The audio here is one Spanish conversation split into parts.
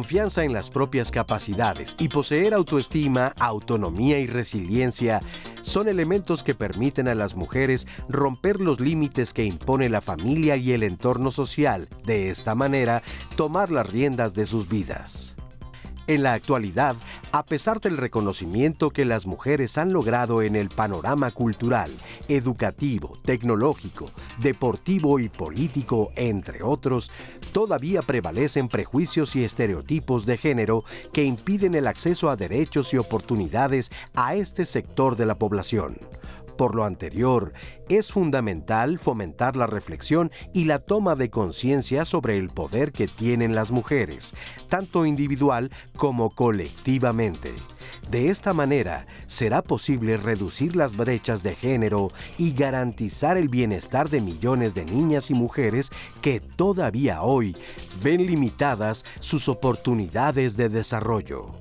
confianza en las propias capacidades y poseer autoestima, autonomía y resiliencia son elementos que permiten a las mujeres romper los límites que impone la familia y el entorno social. De esta manera, tomar las riendas de sus vidas. En la actualidad, a pesar del reconocimiento que las mujeres han logrado en el panorama cultural, educativo, tecnológico, deportivo y político, entre otros, todavía prevalecen prejuicios y estereotipos de género que impiden el acceso a derechos y oportunidades a este sector de la población. Por lo anterior, es fundamental fomentar la reflexión y la toma de conciencia sobre el poder que tienen las mujeres, tanto individual como colectivamente. De esta manera, será posible reducir las brechas de género y garantizar el bienestar de millones de niñas y mujeres que todavía hoy ven limitadas sus oportunidades de desarrollo.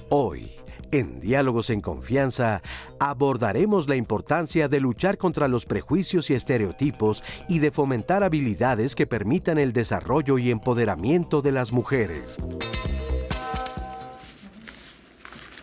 Hoy, en Diálogos en Confianza, abordaremos la importancia de luchar contra los prejuicios y estereotipos y de fomentar habilidades que permitan el desarrollo y empoderamiento de las mujeres.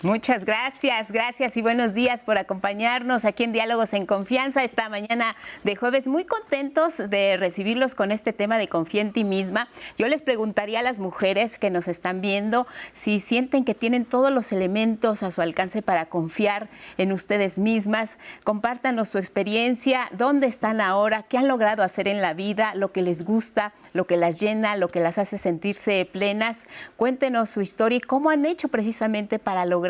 Muchas gracias y buenos días por acompañarnos aquí en Diálogos en Confianza esta mañana de jueves. Muy contentos de recibirlos con este tema de confía en ti misma. Yo les preguntaría a las mujeres que nos están viendo si sienten que tienen todos los elementos a su alcance para confiar en ustedes mismas. Compártanos su experiencia, dónde están ahora, qué han logrado hacer en la vida, lo que les gusta, lo que las llena, lo que las hace sentirse plenas. Cuéntenos su historia y cómo han hecho precisamente para lograr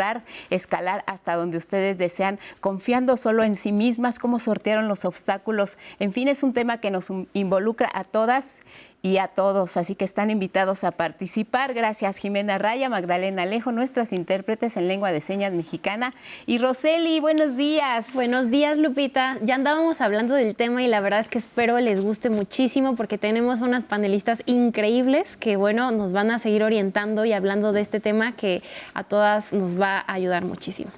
escalar hasta donde ustedes desean, confiando solo en sí mismas, cómo sortearon los obstáculos. En fin, es un tema que nos involucra a todas y a todos, así que están invitados a participar. Gracias Jimena Raya, Magdalena Alejo, nuestras intérpretes en lengua de señas mexicana, y Roseli, buenos días. Buenos días, Lupita. Ya andábamos hablando del tema y la verdad es que espero les guste muchísimo porque tenemos unas panelistas increíbles que, bueno, nos van a seguir orientando y hablando de este tema que a todas nos va a ayudar muchísimo.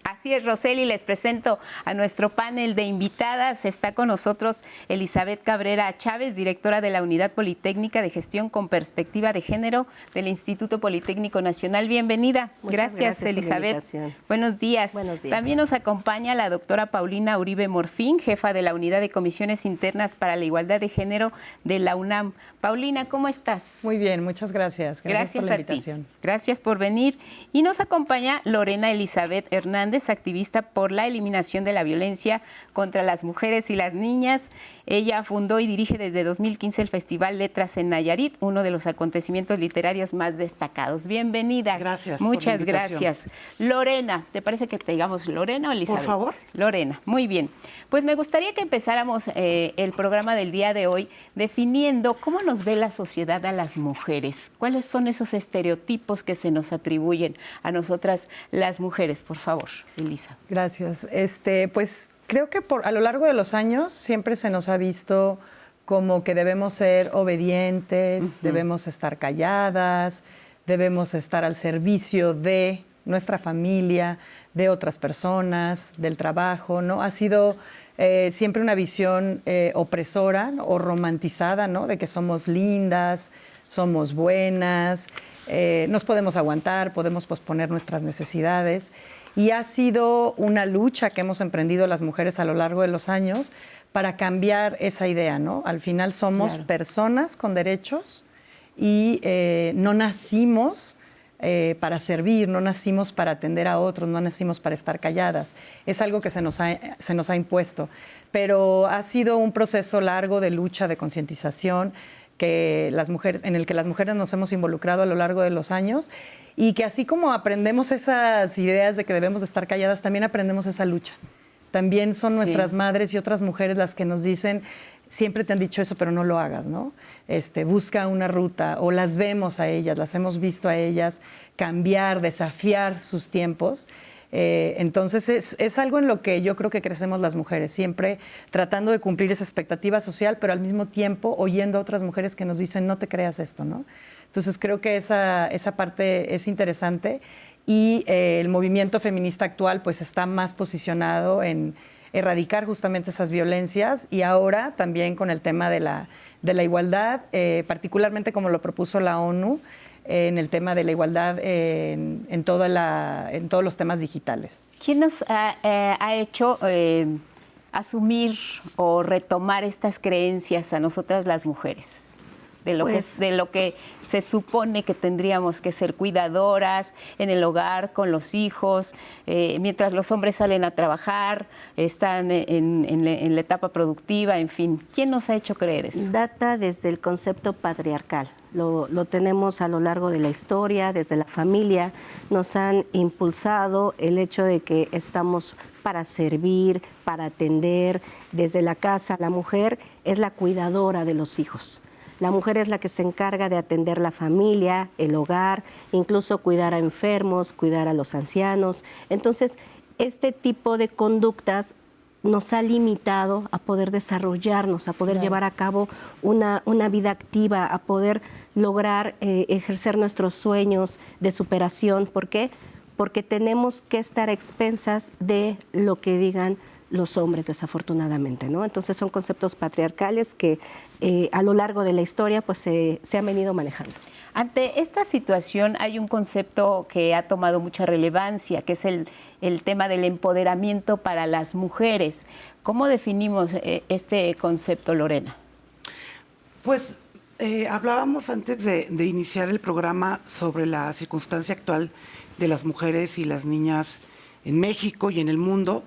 Así es, Roseli, les presento a nuestro panel de invitadas. Está con nosotros Elizabeth Cabrera Chávez, directora de la Unidad Politécnica de Gestión con Perspectiva de Género del Instituto Politécnico Nacional. Bienvenida. Gracias, Elizabeth. Buenos días. Buenos días. También nos acompaña la doctora Paulina Uribe Morfín, jefa de la Unidad de Comisiones Internas para la Igualdad de Género de la UNAM. Paulina, ¿cómo estás? Muy bien, muchas gracias. Gracias por la invitación. Gracias por venir. Y nos acompaña Lorena Elizabeth Hernández, activista por la eliminación de la violencia contra las mujeres y las niñas. Ella fundó y dirige desde 2015 el Festival Letras en Nayarit, uno de los acontecimientos literarios más destacados. Bienvenida. Gracias. Muchas gracias. Lorena, ¿te parece que te digamos Lorena o Elizabeth? Por favor. Lorena, muy bien. Pues me gustaría que empezáramos el programa del día de hoy definiendo cómo nos ve la sociedad a las mujeres. ¿Cuáles son esos estereotipos que se nos atribuyen a nosotras las mujeres? Por favor, Elisa. Gracias. Pues creo que a lo largo de los años siempre se nos ha visto como que debemos ser obedientes, debemos estar calladas, debemos estar al servicio de nuestra familia, de otras personas, del trabajo, ¿no? Ha sido siempre una visión opresora, ¿no? O romantizada, ¿no? De que somos lindas, somos buenas, nos podemos aguantar, podemos posponer nuestras necesidades. Y ha sido una lucha que hemos emprendido las mujeres a lo largo de los años para cambiar esa idea, ¿no? Al final somos personas con derechos y no nacimos para servir, no nacimos para atender a otros, no nacimos para estar calladas. Es algo que se nos ha impuesto. Pero ha sido un proceso largo de lucha, de concientización, en el que las mujeres nos hemos involucrado a lo largo de los años y que así como aprendemos esas ideas de que debemos de estar calladas, también aprendemos esa lucha. También son nuestras madres y otras mujeres las que nos dicen, siempre te han dicho eso, pero no lo hagas, ¿no? Busca una ruta, o las vemos a ellas, las hemos visto a ellas cambiar, desafiar sus tiempos. Entonces es algo en lo que yo creo que crecemos las mujeres, siempre tratando de cumplir esa expectativa social, pero al mismo tiempo oyendo a otras mujeres que nos dicen no te creas esto, ¿no? Entonces creo que esa parte es interesante y el movimiento feminista actual pues está más posicionado en erradicar justamente esas violencias y ahora también con el tema de la igualdad, particularmente como lo propuso la ONU, en el tema de la igualdad en todos los temas digitales. ¿Quién nos ha hecho asumir o retomar estas creencias a nosotras las mujeres? De lo que se supone que tendríamos que ser cuidadoras en el hogar, con los hijos, mientras los hombres salen a trabajar, están en la etapa productiva, en fin. ¿Quién nos ha hecho creer eso? Data desde el concepto patriarcal. Lo tenemos a lo largo de la historia, desde la familia. Nos han impulsado el hecho de que estamos para servir, para atender. Desde la casa, la mujer es la cuidadora de los hijos. La mujer es la que se encarga de atender la familia, el hogar, incluso cuidar a enfermos, cuidar a los ancianos. Entonces, este tipo de conductas nos ha limitado a poder desarrollarnos, a poder llevar a cabo una vida activa, a poder lograr ejercer nuestros sueños de superación. ¿Por qué? Porque tenemos que estar a expensas de lo que digan los hombres, desafortunadamente, ¿no? Entonces son conceptos patriarcales que a lo largo de la historia pues se han venido manejando. Ante esta situación hay un concepto que ha tomado mucha relevancia, que es el tema del empoderamiento para las mujeres. ¿Cómo definimos este concepto, Lorena? Pues hablábamos antes de iniciar el programa sobre la circunstancia actual de las mujeres y las niñas en México y en el mundo,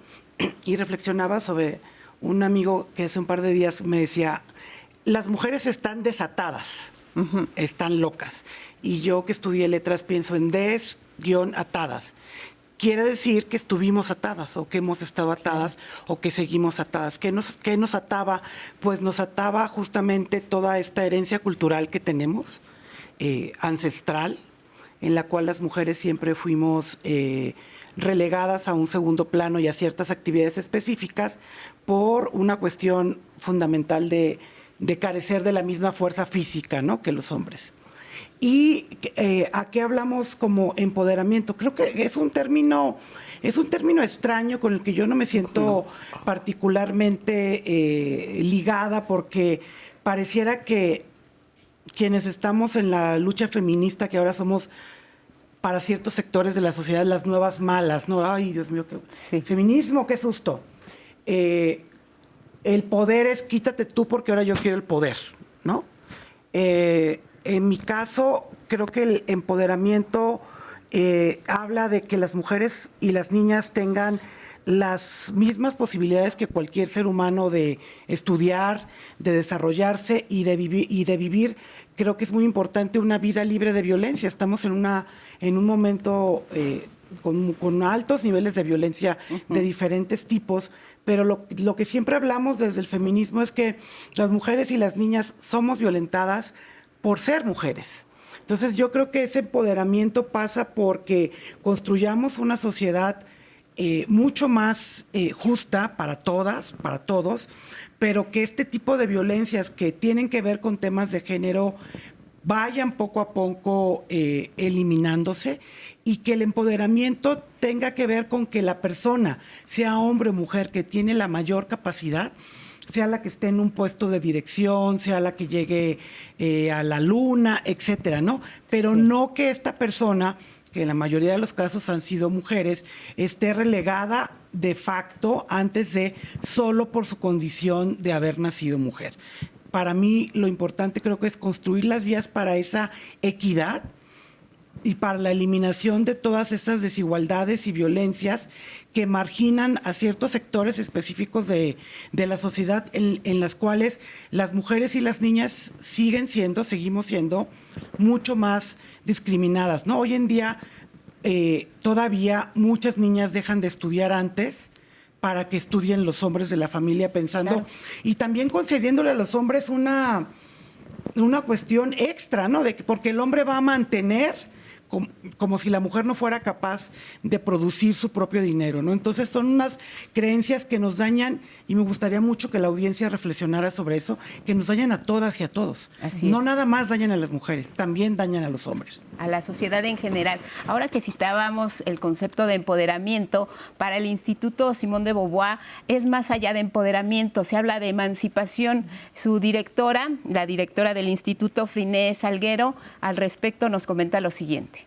y reflexionaba sobre un amigo que hace un par de días me decía, las mujeres están desatadas, están locas. Y yo que estudié letras pienso en des-atadas. Quiere decir que estuvimos atadas o que hemos estado atadas o que seguimos atadas. ¿Qué nos ataba? Pues nos ataba justamente toda esta herencia cultural que tenemos, ancestral, en la cual las mujeres siempre fuimos relegadas a un segundo plano y a ciertas actividades específicas por una cuestión fundamental de carecer de la misma fuerza física, ¿no?, que los hombres. ¿Y a qué hablamos como empoderamiento? Creo que es un término extraño con el que yo no me siento particularmente ligada, porque pareciera que quienes estamos en la lucha feminista, que ahora somos para ciertos sectores de la sociedad las nuevas malas, ¿no? Ay, Dios mío, qué feminismo, qué susto. El poder es quítate tú porque ahora yo quiero el poder, ¿no? En mi caso, creo que el empoderamiento habla de que las mujeres y las niñas tengan las mismas posibilidades que cualquier ser humano de estudiar, de desarrollarse y de vivir. Creo que es muy importante una vida libre de violencia. Estamos en un momento con altos niveles de violencia de diferentes tipos, pero lo que siempre hablamos desde el feminismo es que las mujeres y las niñas somos violentadas por ser mujeres. Entonces yo creo que ese empoderamiento pasa porque construyamos una sociedad mucho más justa para todas, para todos, pero que este tipo de violencias que tienen que ver con temas de género vayan poco a poco eliminándose, y que el empoderamiento tenga que ver con que la persona, sea hombre o mujer, que tiene la mayor capacidad, sea la que esté en un puesto de dirección, sea la que llegue a la luna, etcétera, ¿no? Pero no que esta persona, que en la mayoría de los casos han sido mujeres, esté relegada de facto antes de solo por su condición de haber nacido mujer. Para mí lo importante creo que es construir las vías para esa equidad y para la eliminación de todas estas desigualdades y violencias que marginan a ciertos sectores específicos de la sociedad en las cuales las mujeres y las niñas seguimos siendo mucho más discriminadas, ¿no? Hoy en día todavía muchas niñas dejan de estudiar antes para que estudien los hombres de la familia, pensando, y también concediéndole a los hombres una cuestión extra, ¿no? Porque el hombre va a mantener como si la mujer no fuera capaz de producir su propio dinero, ¿no? Entonces son unas creencias que nos dañan, y me gustaría mucho que la audiencia reflexionara sobre eso, que nos dañan a todas y a todos. No nada más dañan a las mujeres, también dañan a los hombres. A la sociedad en general. Ahora que citábamos el concepto de empoderamiento, para el Instituto Simone de Beauvoir es más allá de empoderamiento, se habla de emancipación. Su directora, la directora del Instituto, Friné Salguero, al respecto nos comenta lo siguiente.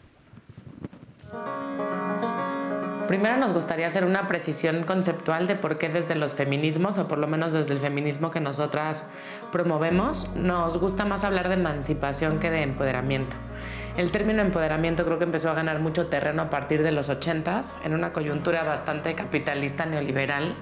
Primero nos gustaría hacer una precisión conceptual de por qué desde los feminismos, o por lo menos desde el feminismo que nosotras promovemos, nos gusta más hablar de emancipación que de empoderamiento. El término empoderamiento creo que empezó a ganar mucho terreno a partir de los 80s, en una coyuntura bastante capitalista neoliberal.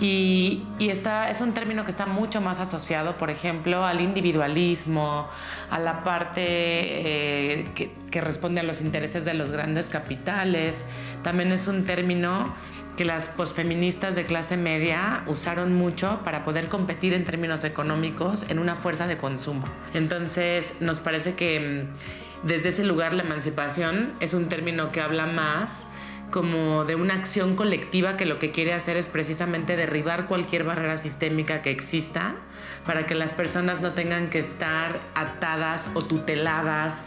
Y es un término que está mucho más asociado, por ejemplo, al individualismo, a la parte que responde a los intereses de los grandes capitales. También es un término que las posfeministas de clase media usaron mucho para poder competir en términos económicos en una fuerza de consumo. Entonces, nos parece que desde ese lugar la emancipación es un término que habla más como de una acción colectiva que lo que quiere hacer es precisamente derribar cualquier barrera sistémica que exista para que las personas no tengan que estar atadas o tuteladas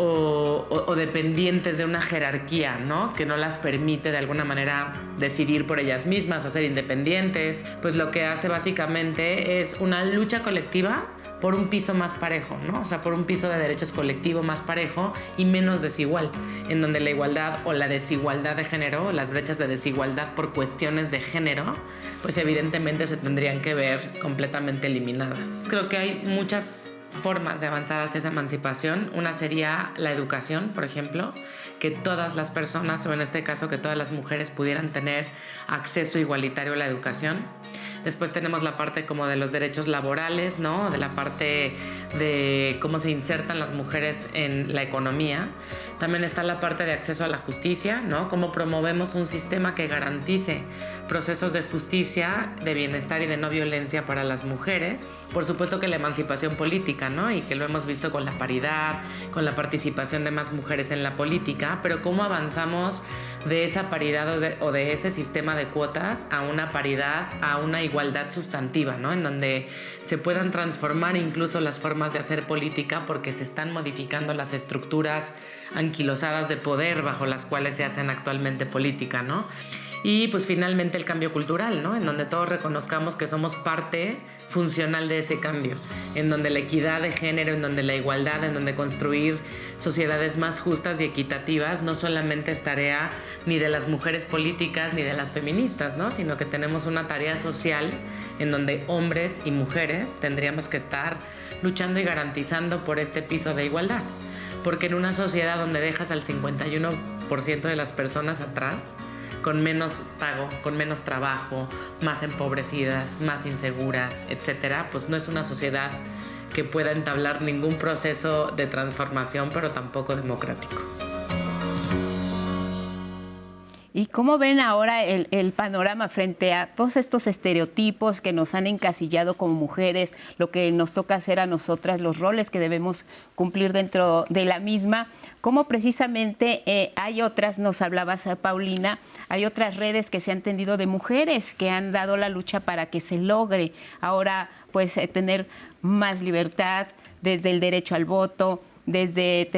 o dependientes de una jerarquía, ¿no? Que no las permite de alguna manera decidir por ellas mismas o ser independientes. Pues lo que hace básicamente es una lucha colectiva por un piso más parejo, ¿no? O sea, por un piso de derechos colectivo más parejo y menos desigual, en donde la igualdad o la desigualdad de género, las brechas de desigualdad por cuestiones de género, pues evidentemente se tendrían que ver completamente eliminadas. Creo que hay muchas formas de avanzar hacia esa emancipación. Una sería la educación, por ejemplo, que todas las personas, o en este caso que todas las mujeres, pudieran tener acceso igualitario a la educación. Después tenemos la parte como de los derechos laborales, ¿no? De la parte de cómo se insertan las mujeres en la economía. También está la parte de acceso a la justicia, ¿no? Cómo promovemos un sistema que garantice procesos de justicia, de bienestar y de no violencia para las mujeres. Por supuesto que la emancipación política, ¿no? Y que lo hemos visto con la paridad, con la participación de más mujeres en la política, pero cómo avanzamos de esa paridad o de ese sistema de cuotas a una paridad, a una igualdad sustantiva, ¿no? En donde se puedan transformar incluso las formas de hacer política porque se están modificando las estructuras anquilosadas de poder bajo las cuales se hacen actualmente política, ¿no? Y pues finalmente el cambio cultural, ¿no? En donde todos reconozcamos que somos parte funcional de ese cambio, en donde la equidad de género, en donde la igualdad, en donde construir sociedades más justas y equitativas no solamente es tarea ni de las mujeres políticas ni de las feministas, ¿no? Sino que tenemos una tarea social en donde hombres y mujeres tendríamos que estar luchando y garantizando por este piso de igualdad. Porque en una sociedad donde dejas al 51% de las personas atrás, con menos pago, con menos trabajo, más empobrecidas, más inseguras, etcétera, pues no es una sociedad que pueda entablar ningún proceso de transformación, pero tampoco democrático. ¿Y cómo ven ahora el panorama frente a todos estos estereotipos que nos han encasillado como mujeres, lo que nos toca hacer a nosotras, los roles que debemos cumplir dentro de la misma? ¿Cómo precisamente hay otras, nos hablabas, Paulina, hay otras redes que se han tendido de mujeres que han dado la lucha para que se logre ahora pues tener más libertad desde el derecho al voto, desde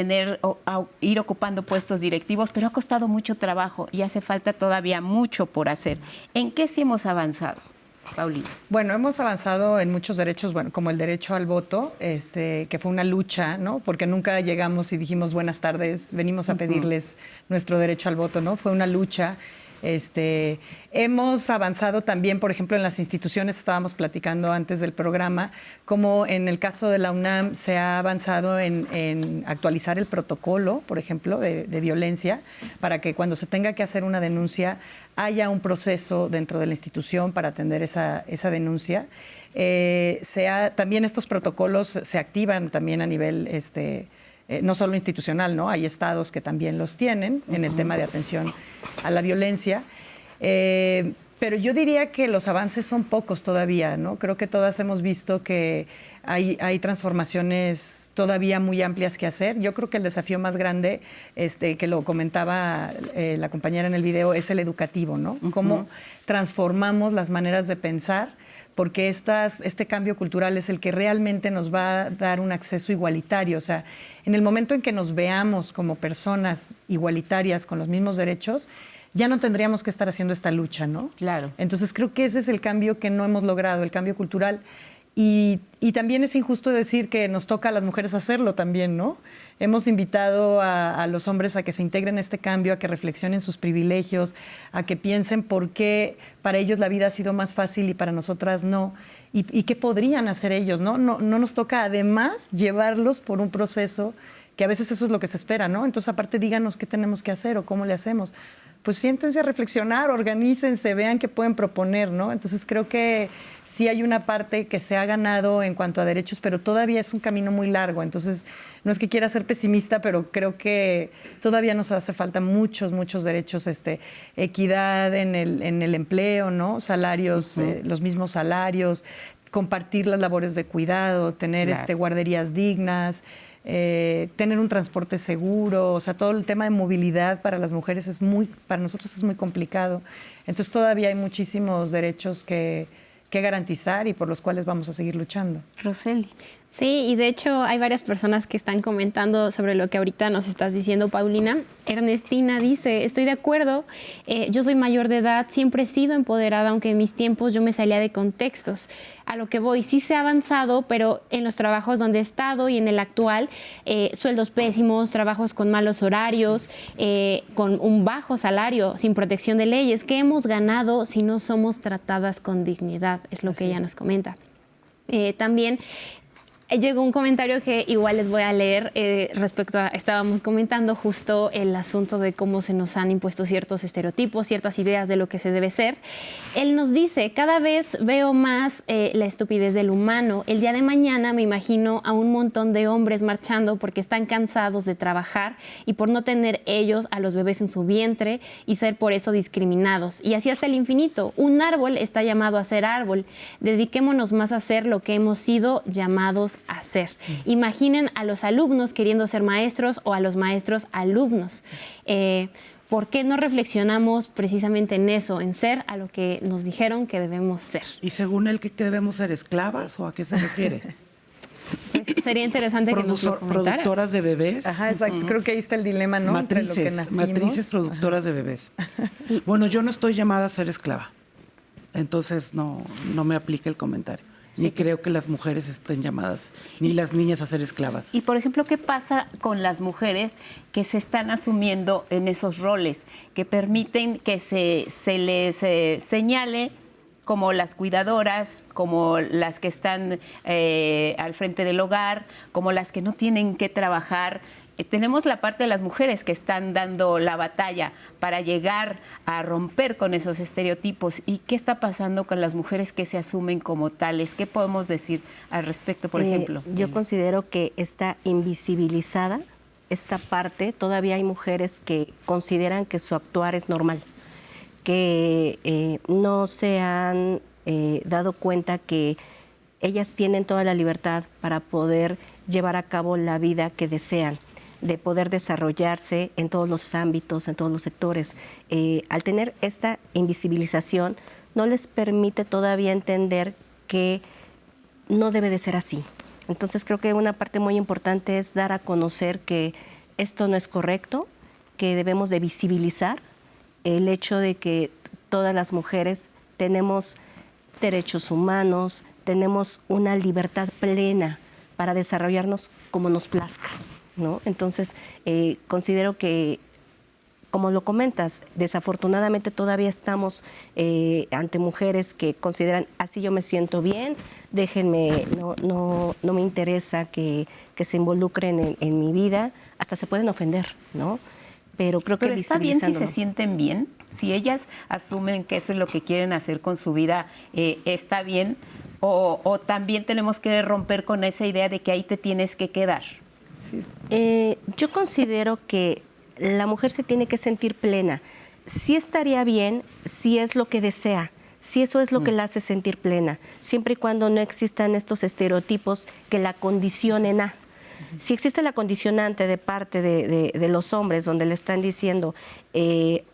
ir ocupando puestos directivos, pero ha costado mucho trabajo y hace falta todavía mucho por hacer? ¿En qué sí hemos avanzado, Paulina? Bueno, hemos avanzado en muchos derechos, bueno, como el derecho al voto, que fue una lucha, ¿no? Porque nunca llegamos y dijimos buenas tardes, venimos a pedirles nuestro derecho al voto, ¿no? Fue una lucha. Hemos avanzado también, por ejemplo, en las instituciones, estábamos platicando antes del programa, como en el caso de la UNAM se ha avanzado en actualizar el protocolo, por ejemplo, de violencia, para que cuando se tenga que hacer una denuncia haya un proceso dentro de la institución para atender esa denuncia. También estos protocolos se activan también a nivel no solo institucional, ¿no? Hay estados que también los tienen en el tema de atención a la violencia. Pero yo diría que los avances son pocos todavía, ¿no? Creo que todas hemos visto que hay transformaciones todavía muy amplias que hacer. Yo creo que el desafío más grande, que lo comentaba la compañera en el video, es el educativo, ¿no? Cómo transformamos las maneras de pensar, porque este cambio cultural es el que realmente nos va a dar un acceso igualitario. O sea, en el momento en que nos veamos como personas igualitarias con los mismos derechos, ya no tendríamos que estar haciendo esta lucha, ¿no? Claro. Entonces creo que ese es el cambio que no hemos logrado, el cambio cultural. Y también es injusto decir que nos toca a las mujeres hacerlo también, ¿no? Hemos invitado a los hombres a que se integren en este cambio, a que reflexionen sus privilegios, a que piensen por qué para ellos la vida ha sido más fácil y para nosotras no. Y qué podrían hacer ellos, ¿no? No nos toca además llevarlos por un proceso que a veces eso es lo que se espera, ¿no? Entonces, aparte, díganos qué tenemos que hacer o cómo le hacemos. Pues siéntense a reflexionar, organícense, vean qué pueden proponer, ¿no? Entonces creo que sí hay una parte que se ha ganado en cuanto a derechos, pero todavía es un camino muy largo. Entonces, no es que quiera ser pesimista, pero creo que todavía nos hace falta muchos derechos, equidad en el empleo, ¿no? Salarios, los mismos salarios, compartir las labores de cuidado, tener guarderías dignas, tener un transporte seguro, o sea, todo el tema de movilidad para las mujeres para nosotros es muy complicado. Entonces todavía hay muchísimos derechos que garantizar y por los cuales vamos a seguir luchando. Roseli. Sí, y de hecho hay varias personas que están comentando sobre lo que ahorita nos estás diciendo, Paulina. Ernestina dice, estoy de acuerdo, yo soy mayor de edad, siempre he sido empoderada, aunque en mis tiempos yo me salía de contextos. A lo que voy, sí se ha avanzado, pero en los trabajos donde he estado y en el actual, sueldos pésimos, trabajos con malos horarios, con un bajo salario, sin protección de leyes. ¿Qué hemos ganado si no somos tratadas con dignidad? Es lo que ella nos comenta. También llegó un comentario que igual les voy a leer respecto a, estábamos comentando justo el asunto de cómo se nos han impuesto ciertos estereotipos, ciertas ideas de lo que se debe ser. Él nos dice, cada vez veo más la estupidez del humano. El día de mañana me imagino a un montón de hombres marchando porque están cansados de trabajar y por no tener ellos a los bebés en su vientre y ser por eso discriminados. Y así hasta el infinito. Un árbol está llamado a ser árbol. Dediquémonos más a ser lo que hemos sido llamados hacer. Imaginen a los alumnos queriendo ser maestros o a los maestros alumnos. ¿Por qué no reflexionamos precisamente en eso, en ser a lo que nos dijeron que debemos ser? ¿Y según él que debemos ser esclavas o a qué se refiere? Pues sería interesante que nos lo comentara. ¿Productoras de bebés? Ajá, exacto. Creo que ahí está el dilema, ¿no? Entre lo que nacimos. Matrices productoras de bebés. Bueno, yo no estoy llamada a ser esclava. Entonces no me aplica el comentario. Ni creo que las mujeres estén llamadas, ni las niñas a ser esclavas. Y, por ejemplo, ¿qué pasa con las mujeres que se están asumiendo en esos roles, que permiten que se les señale como las cuidadoras, como las que están al frente del hogar, como las que no tienen que trabajar? Tenemos la parte de las mujeres que están dando la batalla para llegar a romper con esos estereotipos. ¿Y qué está pasando con las mujeres que se asumen como tales? ¿Qué podemos decir al respecto, por ejemplo? Yo considero que está invisibilizada esta parte. Todavía hay mujeres que consideran que su actuar es normal, que no se han dado cuenta que ellas tienen toda la libertad para poder llevar a cabo la vida que desean, de poder desarrollarse en todos los ámbitos, en todos los sectores. Al tener esta invisibilización, no les permite todavía entender que no debe de ser así. Entonces creo que una parte muy importante es dar a conocer que esto no es correcto, que debemos de visibilizar el hecho de que todas las mujeres tenemos derechos humanos, tenemos una libertad plena para desarrollarnos como nos plazca, ¿no? Entonces, considero que, como lo comentas, desafortunadamente todavía estamos ante mujeres que consideran, así yo me siento bien, déjenme, no me interesa que se involucren en mi vida, hasta se pueden ofender, ¿no? Pero creo que está bien si se sienten bien, si ellas asumen que eso es lo que quieren hacer con su vida, está bien, o también tenemos que romper con esa idea de que ahí te tienes que quedar. Sí. Yo considero que la mujer se tiene que sentir plena. Sí estaría bien si es lo que desea, si eso es lo que la hace sentir plena, siempre y cuando no existan estos estereotipos que la condicionen a. Si existe la condicionante de parte de los hombres, donde le están diciendo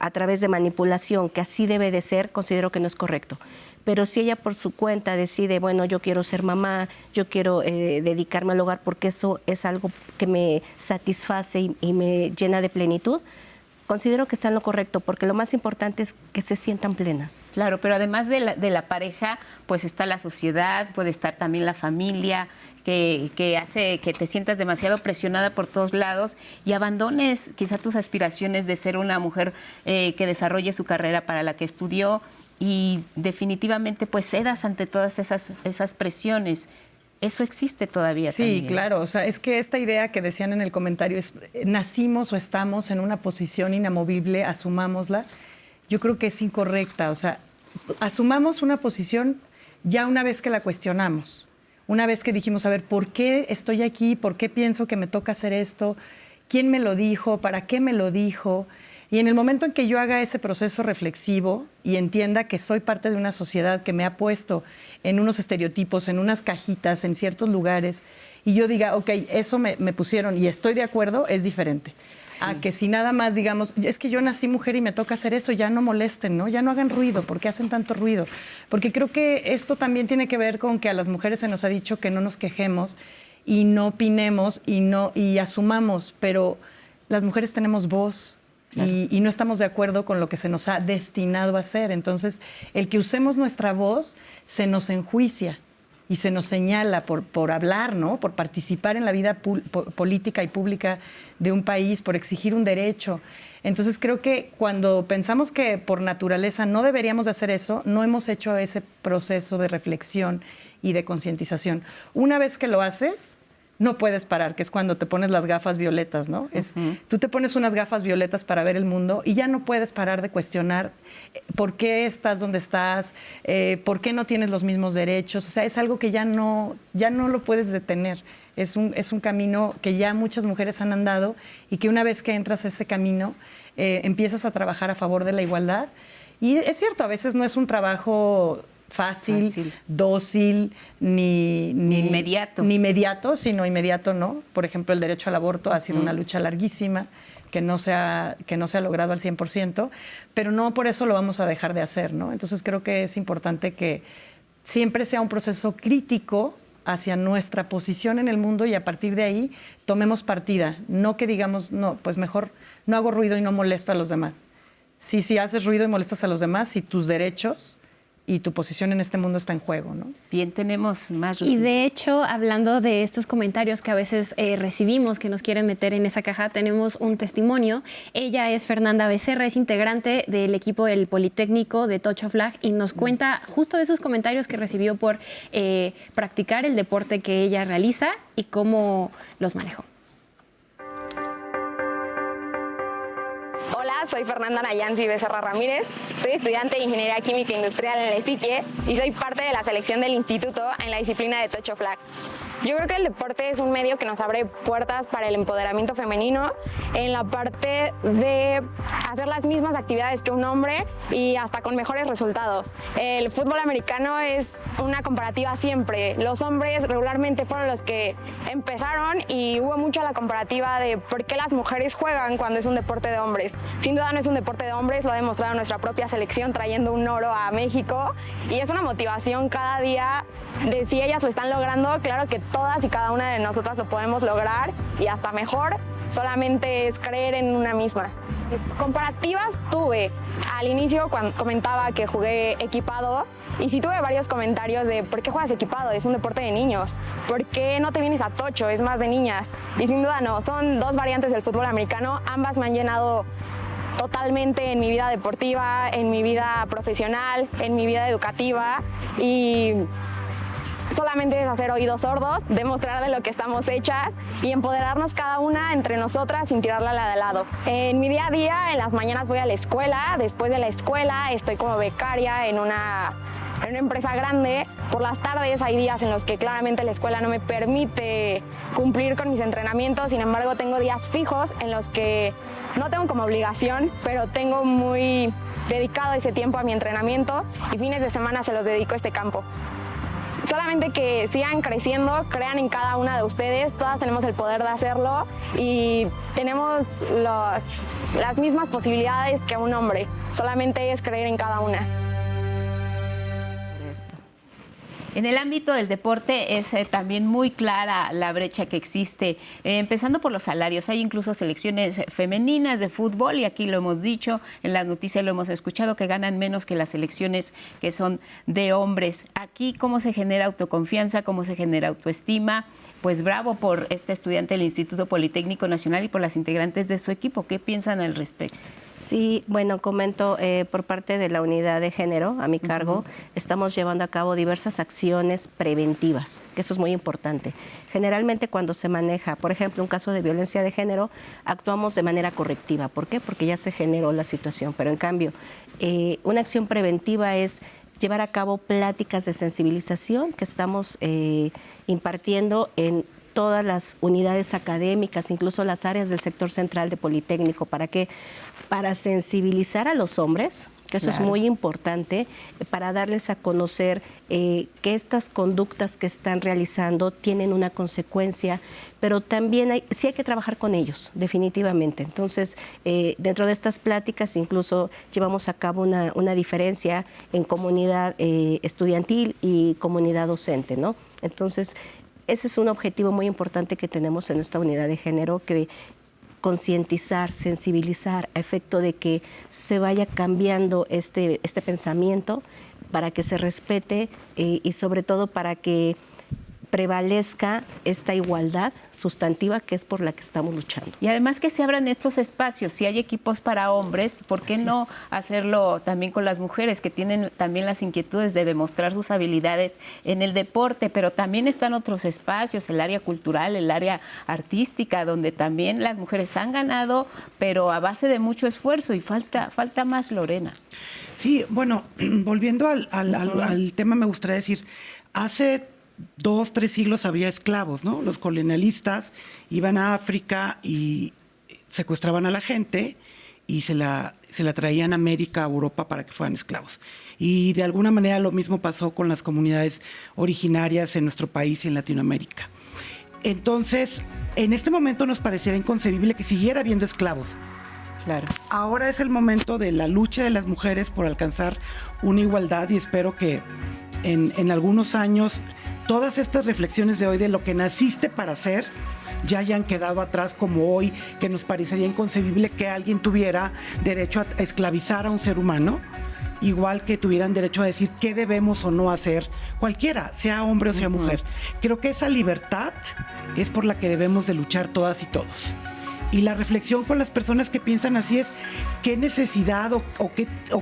a través de manipulación que así debe de ser, considero que no es correcto. Pero si ella por su cuenta decide, bueno, yo quiero ser mamá, yo quiero dedicarme al hogar porque eso es algo que me satisface y me llena de plenitud, considero que está en lo correcto, porque lo más importante es que se sientan plenas. Claro, pero además de la pareja, pues está la sociedad, puede estar también la familia, que hace que te sientas demasiado presionada por todos lados y abandones quizá tus aspiraciones de ser una mujer que desarrolle su carrera para la que estudió y definitivamente pues cedas ante todas esas presiones. Eso existe todavía también. Sí, claro. O sea, es que esta idea que decían en el comentario es nacimos o estamos en una posición inamovible, asumámosla. Yo creo que es incorrecta. O sea, asumamos una posición ya una vez que la cuestionamos. Una vez que dijimos, a ver, ¿por qué estoy aquí? ¿Por qué pienso que me toca hacer esto? ¿Quién me lo dijo? ¿Para qué me lo dijo? Y en el momento en que yo haga ese proceso reflexivo y entienda que soy parte de una sociedad que me ha puesto en unos estereotipos, en unas cajitas, en ciertos lugares, y yo diga, ok, eso me pusieron y estoy de acuerdo, es diferente. Sí. A que si nada más digamos, es que yo nací mujer y me toca hacer eso, ya no molesten, ¿no? Ya no hagan ruido, ¿por qué hacen tanto ruido? Porque creo que esto también tiene que ver con que a las mujeres se nos ha dicho que no nos quejemos y no opinemos y asumamos, pero las mujeres tenemos voz. Claro. Y no estamos de acuerdo con lo que se nos ha destinado a hacer. Entonces, el que usemos nuestra voz se nos enjuicia y se nos señala por hablar, ¿no? Por participar en la vida política y pública de un país, por exigir un derecho. Entonces, creo que cuando pensamos que por naturaleza no deberíamos de hacer eso, no hemos hecho ese proceso de reflexión y de concientización. Una vez que lo haces, no puedes parar, que es cuando te pones las gafas violetas, ¿no? Tú te pones unas gafas violetas para ver el mundo y ya no puedes parar de cuestionar por qué estás donde estás, por qué no tienes los mismos derechos. O sea, es algo que ya no lo puedes detener. Es un camino que ya muchas mujeres han andado y que una vez que entras a ese camino, empiezas a trabajar a favor de la igualdad. Y es cierto, a veces no es un trabajo fácil, dócil, ni inmediato, sino inmediato, ¿no? Por ejemplo, el derecho al aborto ha sido una lucha larguísima que no se ha logrado al 100%, pero no por eso lo vamos a dejar de hacer, ¿no? Entonces creo que es importante que siempre sea un proceso crítico hacia nuestra posición en el mundo y a partir de ahí tomemos partida, no que digamos, no, pues mejor no hago ruido y no molesto a los demás. Sí, haces ruido y molestas a los demás, si tus derechos y tu posición en este mundo está en juego, ¿no? Bien, tenemos más. Y de hecho, hablando de estos comentarios que a veces recibimos, que nos quieren meter en esa caja, tenemos un testimonio. Ella es Fernanda Becerra, es integrante del equipo del Politécnico de Touch of Flag y nos cuenta justo de esos comentarios que recibió por practicar el deporte que ella realiza y cómo los manejó. Hola, soy Fernanda Nayansi Becerra Ramírez, soy estudiante de Ingeniería Química Industrial en el ESIQUIE y soy parte de la selección del instituto en la disciplina de Touch of Flag. Yo creo que el deporte es un medio que nos abre puertas para el empoderamiento femenino en la parte de hacer las mismas actividades que un hombre y hasta con mejores resultados. El fútbol americano es una comparativa siempre. Los hombres regularmente fueron los que empezaron y hubo mucha la comparativa de por qué las mujeres juegan cuando es un deporte de hombres. Sin duda no es un deporte de hombres, lo ha demostrado nuestra propia selección trayendo un oro a México y es una motivación cada día de si ellas lo están logrando, claro que todas y cada una de nosotras lo podemos lograr y hasta mejor, solamente es creer en una misma. Comparativas tuve. Al inicio cuando comentaba que jugué equipado y sí tuve varios comentarios de ¿por qué juegas equipado? Es un deporte de niños. ¿Por qué no te vienes a tocho? Es más de niñas. Y sin duda no, son dos variantes del fútbol americano, ambas me han llenado totalmente en mi vida deportiva, en mi vida profesional, en mi vida educativa y solamente es hacer oídos sordos, demostrar de lo que estamos hechas y empoderarnos cada una entre nosotras sin tirarla a la de lado. En mi día a día, en las mañanas voy a la escuela, después de la escuela estoy como becaria en una empresa grande. Por las tardes hay días en los que claramente la escuela no me permite cumplir con mis entrenamientos, sin embargo tengo días fijos en los que no tengo como obligación, pero tengo muy dedicado ese tiempo a mi entrenamiento y fines de semana se los dedico a este campo. Solamente que sigan creciendo, crean en cada una de ustedes, todas tenemos el poder de hacerlo y tenemos las mismas posibilidades que un hombre, solamente es creer en cada una. En el ámbito del deporte es también muy clara la brecha que existe, empezando por los salarios. Hay incluso selecciones femeninas de fútbol, y aquí lo hemos dicho, en las noticias lo hemos escuchado, que ganan menos que las selecciones que son de hombres. Aquí, ¿cómo se genera autoconfianza? ¿Cómo se genera autoestima? Pues bravo por este estudiante del Instituto Politécnico Nacional y por las integrantes de su equipo. ¿Qué piensan al respecto? Sí, bueno, comento por parte de la unidad de género a mi cargo, estamos llevando a cabo diversas acciones preventivas, que eso es muy importante. Generalmente cuando se maneja, por ejemplo, un caso de violencia de género, actuamos de manera correctiva. ¿Por qué? Porque ya se generó la situación, pero en cambio, una acción preventiva es llevar a cabo pláticas de sensibilización que estamos impartiendo en todas las unidades académicas, incluso las áreas del sector central de Politécnico. ¿Para qué? Para sensibilizar a los hombres, que eso es muy importante, para darles a conocer que estas conductas que están realizando tienen una consecuencia, pero también sí hay que trabajar con ellos, definitivamente. Entonces, dentro de estas pláticas incluso llevamos a cabo una diferencia en comunidad estudiantil y comunidad docente, ¿no? Entonces, ese es un objetivo muy importante que tenemos en esta unidad de género, que concientizar, sensibilizar a efecto de que se vaya cambiando este pensamiento para que se respete y sobre todo para que prevalezca esta igualdad sustantiva que es por la que estamos luchando. Y además que se abran estos espacios. Si hay equipos para hombres, ¿por qué no hacerlo también con las mujeres que tienen también las inquietudes de demostrar sus habilidades en el deporte? Pero también están otros espacios, el área cultural, el área artística, donde también las mujeres han ganado, pero a base de mucho esfuerzo, y falta más, Lorena. Sí, bueno, volviendo al tema, me gustaría decir, hace 2, 3 siglos había esclavos, ¿no? Los colonialistas iban a África y secuestraban a la gente y se la traían a América, a Europa, para que fueran esclavos. Y de alguna manera lo mismo pasó con las comunidades originarias en nuestro país y en Latinoamérica. Entonces, en este momento nos pareciera inconcebible que siguiera habiendo esclavos. Claro. Ahora es el momento de la lucha de las mujeres por alcanzar una igualdad, y espero que en algunos años todas estas reflexiones de hoy de lo que naciste para hacer ya hayan quedado atrás, como hoy, que nos parecería inconcebible que alguien tuviera derecho a esclavizar a un ser humano, igual que tuvieran derecho a decir qué debemos o no hacer, cualquiera, sea hombre o sea mujer. Creo que esa libertad es por la que debemos de luchar todas y todos. Y la reflexión con las personas que piensan así es, ¿qué necesidad o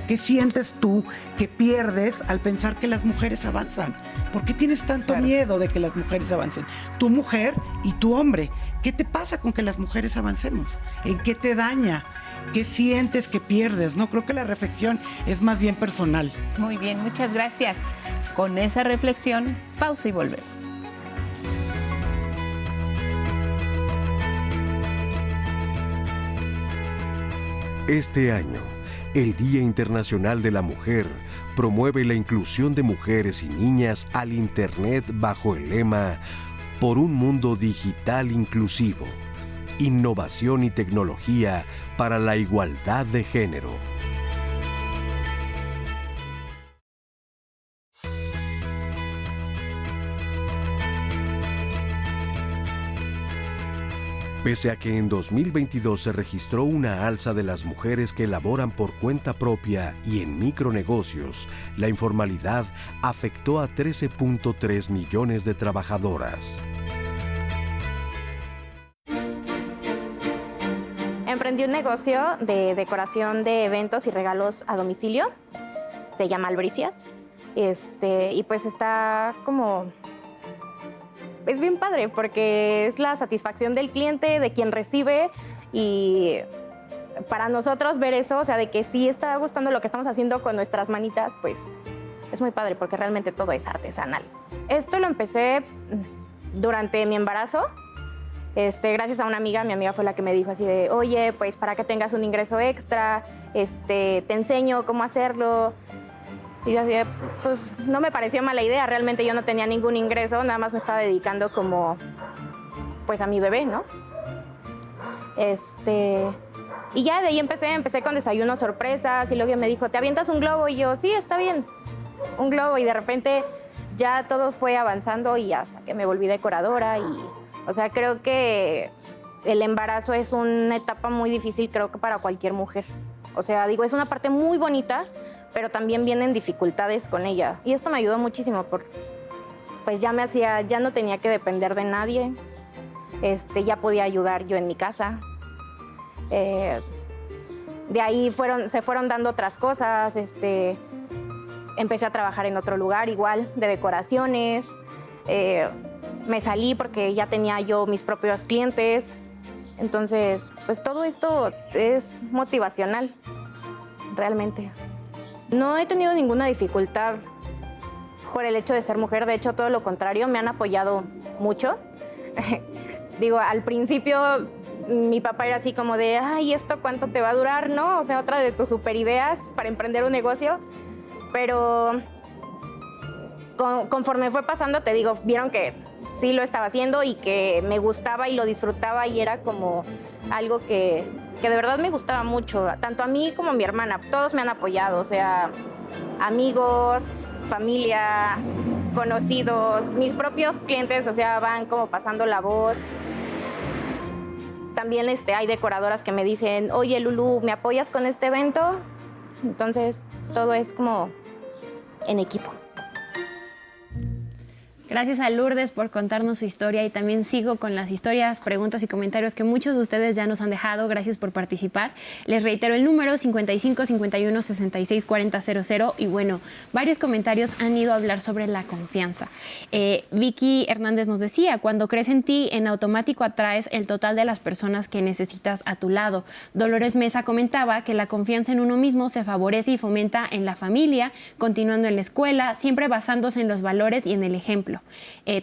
qué sientes tú que pierdes al pensar que las mujeres avanzan? ¿Por qué tienes tanto miedo de que las mujeres avancen? Tu mujer y tu hombre, ¿qué te pasa con que las mujeres avancemos? ¿En qué te daña? ¿Qué sientes que pierdes? No, creo que la reflexión es más bien personal. Muy bien, muchas gracias. Con esa reflexión, pausa y volvemos. Este año, el Día Internacional de la Mujer promueve la inclusión de mujeres y niñas al Internet bajo el lema Por un mundo digital inclusivo, innovación y tecnología para la igualdad de género. Pese a que en 2022 se registró una alza de las mujeres que laboran por cuenta propia y en micronegocios, la informalidad afectó a 13.3 millones de trabajadoras. Emprendí un negocio de decoración de eventos y regalos a domicilio. Se llama Albricias. Y pues está como... Es bien padre porque es la satisfacción del cliente, de quien recibe, y para nosotros ver eso, o sea, de que sí está gustando lo que estamos haciendo con nuestras manitas, pues es muy padre porque realmente todo es artesanal. Esto lo empecé durante mi embarazo. Gracias a una amiga, mi amiga fue la que me dijo así de, oye, pues para que tengas un ingreso extra, te enseño cómo hacerlo. Y yo así de, pues no me pareció mala idea, realmente yo no tenía ningún ingreso, nada más me estaba dedicando como, pues a mi bebé, ¿no? Y ya de ahí empecé con desayunos sorpresas y luego ella me dijo, ¿te avientas un globo? Y yo, sí, está bien, un globo. Y de repente ya todo fue avanzando y hasta que me volví decoradora. O sea, creo que el embarazo es una etapa muy difícil, creo que para cualquier mujer. O sea, digo, es una parte muy bonita, pero también vienen dificultades con ella. Y esto me ayudó muchísimo porque pues ya no tenía que depender de nadie. Ya podía ayudar yo en mi casa. De ahí se fueron dando otras cosas. Empecé a trabajar en otro lugar igual, de decoraciones. Me salí porque ya tenía yo mis propios clientes. Entonces, pues todo esto es motivacional, realmente. No he tenido ninguna dificultad por el hecho de ser mujer. De hecho, todo lo contrario, me han apoyado mucho. Digo, al principio mi papá era así como de, ay, ¿esto cuánto te va a durar, no? O sea, otra de tus super ideas para emprender un negocio. Pero conforme fue pasando, te digo, vieron que sí lo estaba haciendo y que me gustaba y lo disfrutaba y era como algo que de verdad me gustaba mucho, tanto a mí como a mi hermana. Todos me han apoyado, o sea, amigos, familia, conocidos, mis propios clientes, o sea, van como pasando la voz. También hay decoradoras que me dicen, oye, Lulú, ¿me apoyas con este evento? Entonces, todo es como en equipo. Gracias a Lourdes por contarnos su historia y también sigo con las historias, preguntas y comentarios que muchos de ustedes ya nos han dejado. Gracias por participar. Les reitero el número 55 51 66 40 00 y bueno, varios comentarios han ido a hablar sobre la confianza. Vicky Hernández nos decía, cuando crees en ti, en automático atraes el total de las personas que necesitas a tu lado. Dolores Mesa comentaba que la confianza en uno mismo se favorece y fomenta en la familia, continuando en la escuela, siempre basándose en los valores y en el ejemplo.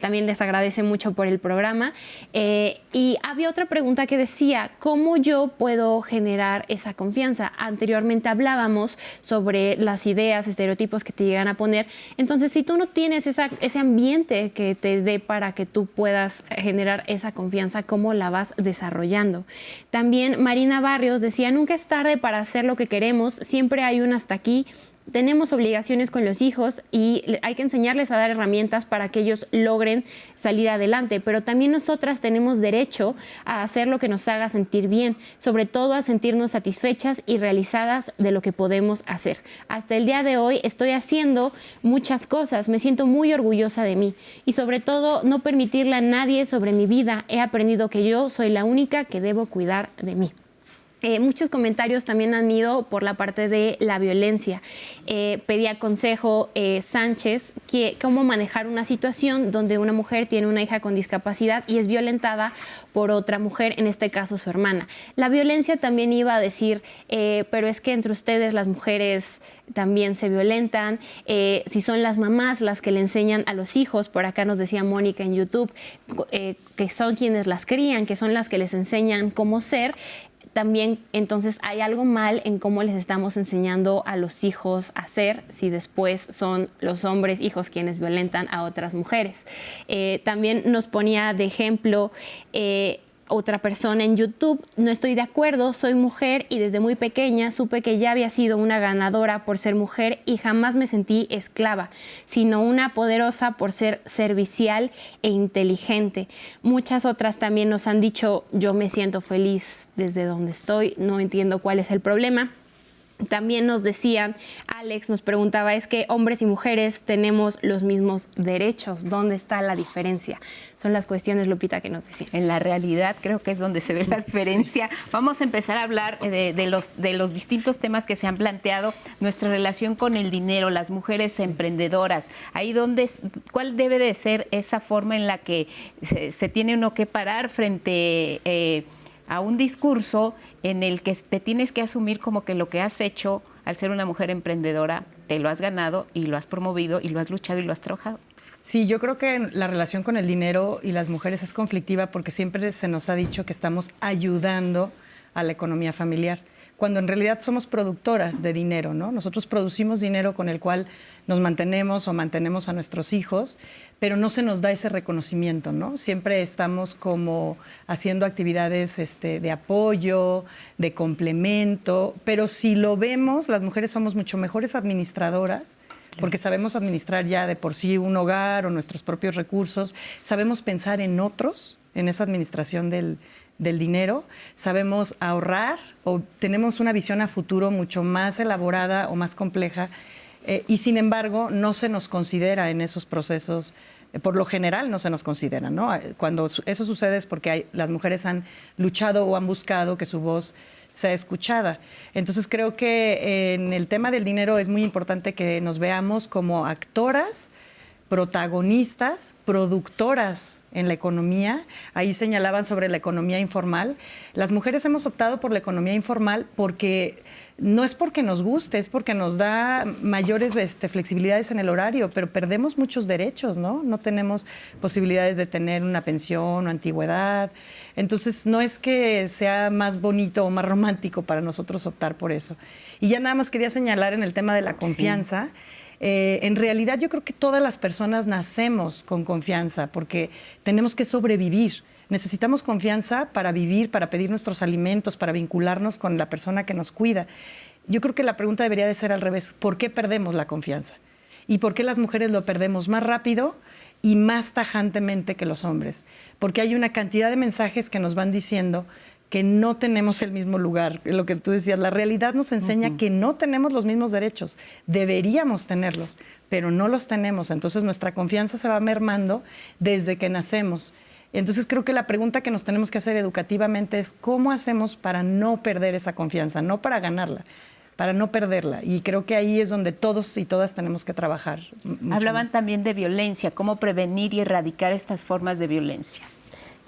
También les agradece mucho por el programa. Y había otra pregunta que decía, ¿cómo yo puedo generar esa confianza? Anteriormente hablábamos sobre las ideas, estereotipos que te llegan a poner. Entonces, si tú no tienes ese ambiente que te dé para que tú puedas generar esa confianza, ¿cómo la vas desarrollando? También Marina Barrios decía, nunca es tarde para hacer lo que queremos, siempre hay un hasta aquí. Tenemos obligaciones con los hijos y hay que enseñarles a dar herramientas para que ellos logren salir adelante, pero también nosotras tenemos derecho a hacer lo que nos haga sentir bien, sobre todo a sentirnos satisfechas y realizadas de lo que podemos hacer. Hasta el día de hoy estoy haciendo muchas cosas, me siento muy orgullosa de mí y sobre todo no permitirle a nadie sobre mi vida. He aprendido que yo soy la única que debo cuidar de mí. Muchos comentarios también han ido por la parte de la violencia. Pedía consejo Sánchez, cómo manejar una situación donde una mujer tiene una hija con discapacidad y es violentada por otra mujer, en este caso su hermana. La violencia también iba a decir, pero es que entre ustedes las mujeres también se violentan, si son las mamás las que le enseñan a los hijos, por acá nos decía Mónica en YouTube, que son quienes las crían, que son las que les enseñan cómo ser. También, entonces, hay algo mal en cómo les estamos enseñando a los hijos a ser, si después son los hombres hijos quienes violentan a otras mujeres. También nos ponía de ejemplo otra persona en YouTube, no estoy de acuerdo, soy mujer y desde muy pequeña supe que ya había sido una ganadora por ser mujer y jamás me sentí esclava, sino una poderosa por ser servicial e inteligente. Muchas otras también nos han dicho, yo me siento feliz desde donde estoy, no entiendo cuál es el problema. También nos decían, Alex nos preguntaba, es que hombres y mujeres tenemos los mismos derechos. ¿Dónde está la diferencia? Son las cuestiones, Lupita, que nos decían. En la realidad creo que es donde se ve la diferencia. Vamos a empezar a hablar de los distintos temas que se han planteado. Nuestra relación con el dinero, las mujeres emprendedoras. Ahí ¿cuál debe de ser esa forma en la que se tiene uno que parar frente a un discurso en el que te tienes que asumir como que lo que has hecho al ser una mujer emprendedora, te lo has ganado y lo has promovido y lo has luchado y lo has trabajado? Sí, yo creo que la relación con el dinero y las mujeres es conflictiva porque siempre se nos ha dicho que estamos ayudando a la economía familiar, cuando en realidad somos productoras de dinero, ¿no? Nosotros producimos dinero con el cual nos mantenemos o mantenemos a nuestros hijos, pero no se nos da ese reconocimiento, ¿no? Siempre estamos como haciendo actividades de apoyo, de complemento, pero si lo vemos, las mujeres somos mucho mejores administradoras, porque sabemos administrar ya de por sí un hogar o nuestros propios recursos, sabemos pensar en otros, en esa administración del dinero, sabemos ahorrar o tenemos una visión a futuro mucho más elaborada o más compleja y sin embargo no se nos considera en esos procesos, por lo general no se nos considera, ¿no? Cuando eso sucede es porque las mujeres han luchado o han buscado que su voz sea escuchada. Entonces creo que en el tema del dinero es muy importante que nos veamos como actoras, protagonistas, productoras en la economía. Ahí señalaban sobre la economía informal. Las mujeres hemos optado por la economía informal porque no es porque nos guste, es porque nos da mayores flexibilidades en el horario, pero perdemos muchos derechos, ¿no? No tenemos posibilidades de tener una pensión o antigüedad. Entonces, no es que sea más bonito o más romántico para nosotros optar por eso. Y ya nada más quería señalar en el tema de la confianza. Sí. En realidad yo creo que todas las personas nacemos con confianza porque tenemos que sobrevivir. Necesitamos confianza para vivir, para pedir nuestros alimentos, para vincularnos con la persona que nos cuida. Yo creo que la pregunta debería de ser al revés. ¿Por qué perdemos la confianza? ¿Y por qué las mujeres lo perdemos más rápido y más tajantemente que los hombres? Porque hay una cantidad de mensajes que nos van diciendo que no tenemos el mismo lugar. Lo que tú decías, la realidad nos enseña que no tenemos los mismos derechos. Deberíamos tenerlos, pero no los tenemos. Entonces nuestra confianza se va mermando desde que nacemos. Entonces creo que la pregunta que nos tenemos que hacer educativamente es ¿cómo hacemos para no perder esa confianza? No para ganarla, para no perderla. Y creo que ahí es donde todos y todas tenemos que trabajar. Hablaban también de violencia, cómo prevenir y erradicar estas formas de violencia.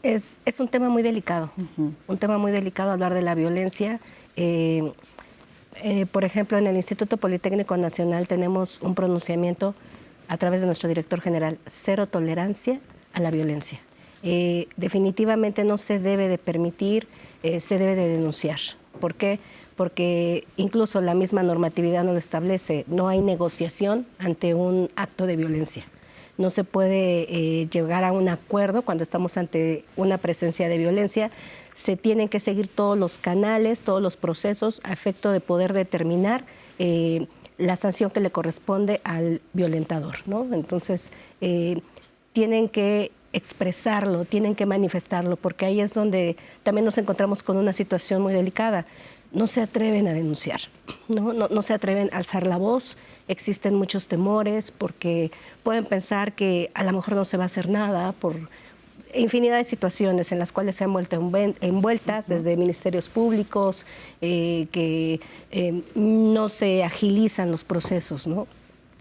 Es un tema muy delicado, un tema muy delicado hablar de la violencia. Por ejemplo, en el Instituto Politécnico Nacional tenemos un pronunciamiento a través de nuestro director general, 0 tolerancia a la violencia. Definitivamente no se debe de permitir, se debe de denunciar. ¿Por qué? Porque incluso la misma normatividad no lo establece, no hay negociación ante un acto de violencia. No se puede llegar a un acuerdo cuando estamos ante una presencia de violencia. Se tienen que seguir todos los canales, todos los procesos a efecto de poder determinar la sanción que le corresponde al violentador, ¿no? Entonces, tienen que expresarlo, tienen que manifestarlo, porque ahí es donde también nos encontramos con una situación muy delicada. No se atreven a denunciar, no se atreven a alzar la voz. Existen muchos temores porque pueden pensar que a lo mejor no se va a hacer nada por infinidad de situaciones en las cuales se han vuelto envueltas desde ministerios públicos, que no se agilizan los procesos, ¿no?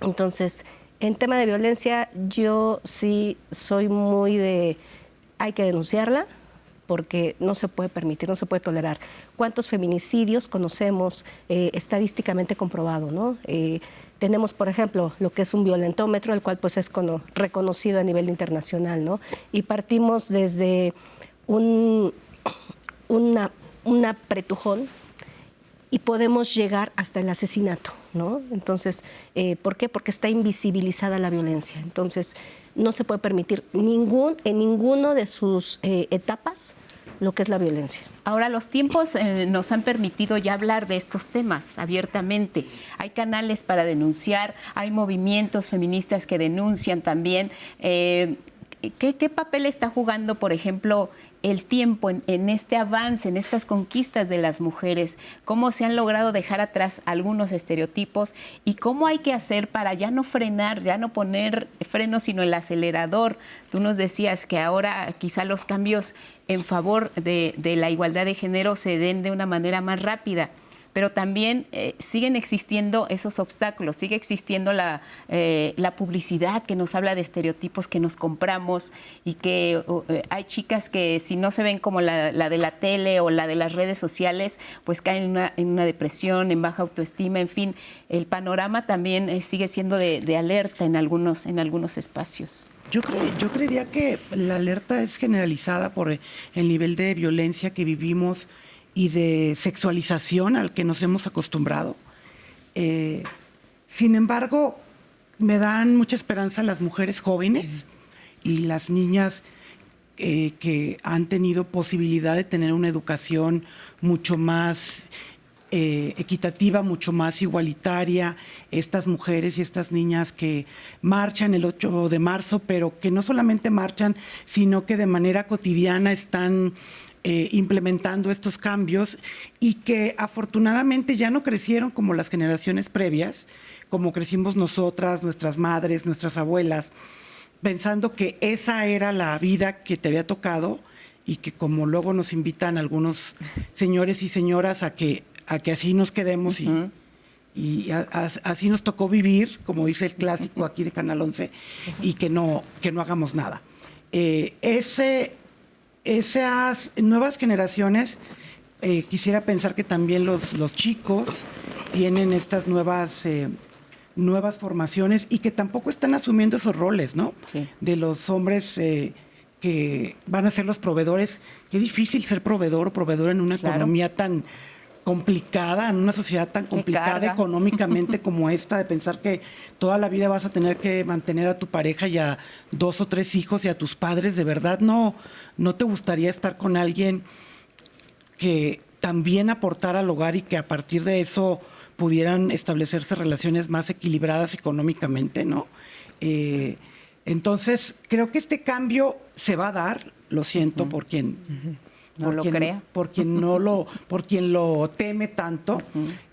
Entonces, en tema de violencia, yo sí soy muy de hay que denunciarla, porque no se puede permitir, no se puede tolerar. ¿Cuántos feminicidios conocemos estadísticamente comprobado, ¿no? Tenemos, por ejemplo, lo que es un violentómetro, el cual pues es reconocido a nivel internacional, ¿no? Y partimos desde una apretujón y podemos llegar hasta el asesinato, ¿no? Entonces, ¿por qué? Porque está invisibilizada la violencia. Entonces, no se puede permitir en ninguno de sus etapas lo que es la violencia. Ahora, los tiempos nos han permitido ya hablar de estos temas abiertamente. Hay canales para denunciar, hay movimientos feministas que denuncian también. ¿Qué papel está jugando, por ejemplo, el tiempo en este avance, en estas conquistas de las mujeres? ¿Cómo se han logrado dejar atrás algunos estereotipos? ¿Y cómo hay que hacer para ya no frenar, ya no poner freno, sino el acelerador? Tú nos decías que ahora quizá los cambios en favor de la igualdad de género se den de una manera más rápida. pero también siguen existiendo esos obstáculos, sigue existiendo la publicidad que nos habla de estereotipos que nos compramos y que hay chicas que si no se ven como la de la tele o la de las redes sociales, pues caen en una depresión, en baja autoestima, en fin, el panorama también sigue siendo de alerta en algunos espacios. Yo creería que la alerta es generalizada por el nivel de violencia que vivimos y de sexualización al que nos hemos acostumbrado. Sin embargo, me dan mucha esperanza las mujeres jóvenes y las niñas que han tenido posibilidad de tener una educación mucho más equitativa, mucho más igualitaria, estas mujeres y estas niñas que marchan el 8 de marzo, pero que no solamente marchan, sino que de manera cotidiana están implementando estos cambios y que afortunadamente ya no crecieron como las generaciones previas, como crecimos nosotras, nuestras madres, nuestras abuelas, pensando que esa era la vida que te había tocado y que como luego nos invitan algunos señores y señoras a que así nos quedemos y así nos tocó vivir, como dice el clásico aquí de Canal 11, y que no hagamos nada. Esas nuevas generaciones, quisiera pensar que también los chicos tienen estas nuevas formaciones y que tampoco están asumiendo esos roles, ¿no? Sí. De los hombres que van a ser los proveedores. Qué difícil ser proveedor o proveedora en una economía tan complicada, en una sociedad tan complicada económicamente como esta, de pensar que toda la vida vas a tener que mantener a tu pareja y a 2 o 3 hijos y a tus padres. De verdad, no te gustaría estar con alguien que también aportara al hogar y que a partir de eso pudieran establecerse relaciones más equilibradas económicamente, ¿no? Entonces, creo que este cambio se va a dar, lo siento por quien por quien lo teme tanto.